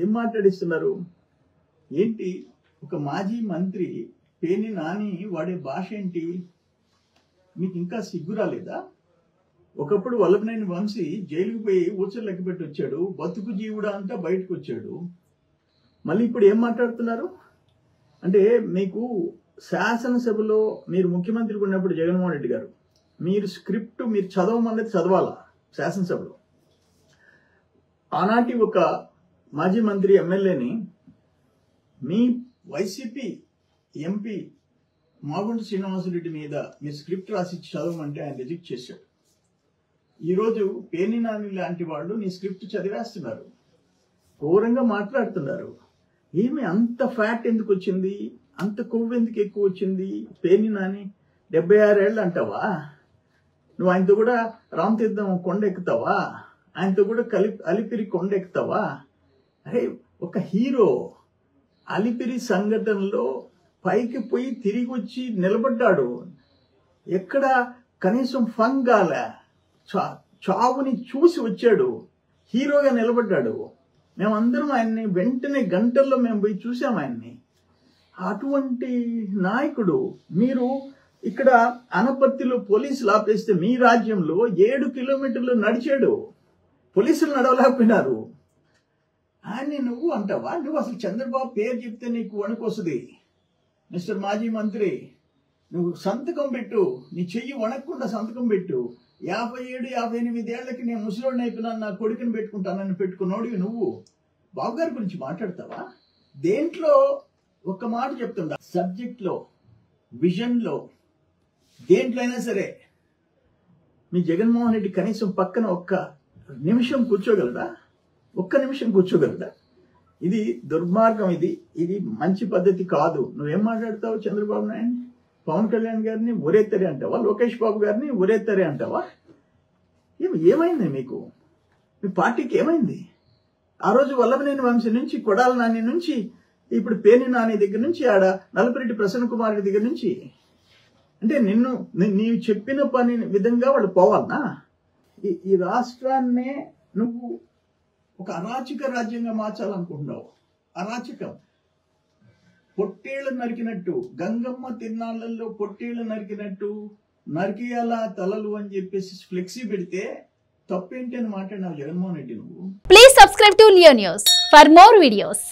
ఏం మాట్లాడిస్తున్నారు ఏంటి? ఒక మాజీ మంత్రి పేర్ని నాని వాడే భాష ఏంటి? మీకు ఇంకా సిగ్గు రాలేదా? ఒకప్పుడు వల్లభనేని వంశీ జైలుకు పోయి ఊచలు లెక్క పెట్టి వచ్చాడు, బతుకు జీవుడా అంతా బయటకు వచ్చాడు. మళ్ళీ ఇప్పుడు ఏం మాట్లాడుతున్నారు అంటే, మీకు శాసనసభలో మీరు ముఖ్యమంత్రి ఉన్నప్పుడు జగన్మోహన్ రెడ్డి గారు మీరు స్క్రిప్ట్ మీరు చదవమన్నది చదవాలా శాసనసభలో? ఆనాటి ఒక మాజీ మంత్రి ఎమ్మెల్యేని మీ వైసీపీ ఎంపీ మాగుంట శ్రీనివాసరెడ్డి మీద మీరు స్క్రిప్ట్ రాసి చదవమంటే ఆయన రిజెక్ట్ చేశాడు. ఈరోజు పేర్ని నాని లాంటి వాళ్ళు నీ స్క్రిప్ట్ చదివేస్తున్నారు, ఘోరంగా మాట్లాడుతున్నారు. ఏమి అంత ఫ్యాట్ ఎందుకు వచ్చింది, అంత కొవ్వు ఎందుకు ఎక్కువ వచ్చింది? పేర్ని నాని 76 ఏళ్ళు అంటావా? నువ్వు ఆయనతో కూడా రామతీర్థం కొండ ఎక్కుతావా? ఆయనతో కూడా అలిపిరి కొండ ఎక్కుతావా? అరే ఒక హీరో అలిపిరి సంఘటనలో పైకి పోయి తిరిగి వచ్చి నిలబడ్డాడు. ఎక్కడ కనీసం ఫన్ గాలే, చావుని చూసి వచ్చాడు, హీరోగా నిలబడ్డాడు. మేమందరం ఆయన్ని వెంటనే గంటల్లో మేము పోయి చూసాం ఆయన్ని. అటువంటి నాయకుడు మీరు ఇక్కడ అనపర్తిలో పోలీసులు ఆపేస్తే మీ రాజ్యంలో 7 కిలోమీటర్లు నడిచాడు, పోలీసులు నడవలేకపోయినారు. ఆయన్ని నువ్వు అంటావా? నువ్వు అసలు చంద్రబాబు పేరు చెప్తే నీకు వణుకొస్తుంది. మిస్టర్ మాజీ మంత్రి, నువ్వు సంతకం పెట్టు, నీ చెయ్యి వణక్కుండా సంతకం పెట్టు. 57, 58 ఏళ్లకి నేను ముసలోడిని అయిపోయినాను, నా కొడుకుని పెట్టుకుంటానని పెట్టుకున్నోడివి నువ్వు బాబు గారి గురించి మాట్లాడతావా? దేంట్లో ఒక్క మాట చెప్తుండా, సబ్జెక్ట్లో, విజన్లో, దేంట్లో అయినా సరే మీ జగన్మోహన్ రెడ్డి కనీసం పక్కన ఒక్క నిమిషం కూర్చోగలరా? ఒక్క నిమిషం కూర్చోగలరా? ఇది దుర్మార్గం, ఇది మంచి పద్ధతి కాదు. నువ్వేం మాట్లాడతావు? చంద్రబాబు నాయుడు, పవన్ కళ్యాణ్ గారిని ఒరేత్తరే అంటావా? లోకేష్ బాబు గారిని ఒరేత్తరే అంటావా? ఏమైంది మీకు? మీ పార్టీకి ఏమైంది? ఆ రోజు వల్లభనేని వంశీ నుంచి, కొడాల నాని నుంచి, ఇప్పుడు పేర్ని నాని దగ్గర నుంచి, ఆడ నలుపురెడ్డి ప్రసన్న కుమార్ దగ్గర నుంచి, అంటే నీవు చెప్పిన పని విధంగా వాళ్ళు పోవాలనా? ఈ రాష్ట్రాన్నే నువ్వు ఒక అరాచక రాజ్యంగా మార్చాలనుకుంటున్నావు. అరాచకం. పొట్టేళ్లు నరికినట్టు, గంగమ్మ తిరునాళ్లలో పొట్టేళ్లు నరికినట్టు నరికేయాల తలలు అని చెప్పేసి ఫ్లెక్సీ పెడితే తప్పేంటి అని మాట్లాడినావు జగన్మోహన్ రెడ్డి నువ్వు. Please subscribe to Leo news for more videos.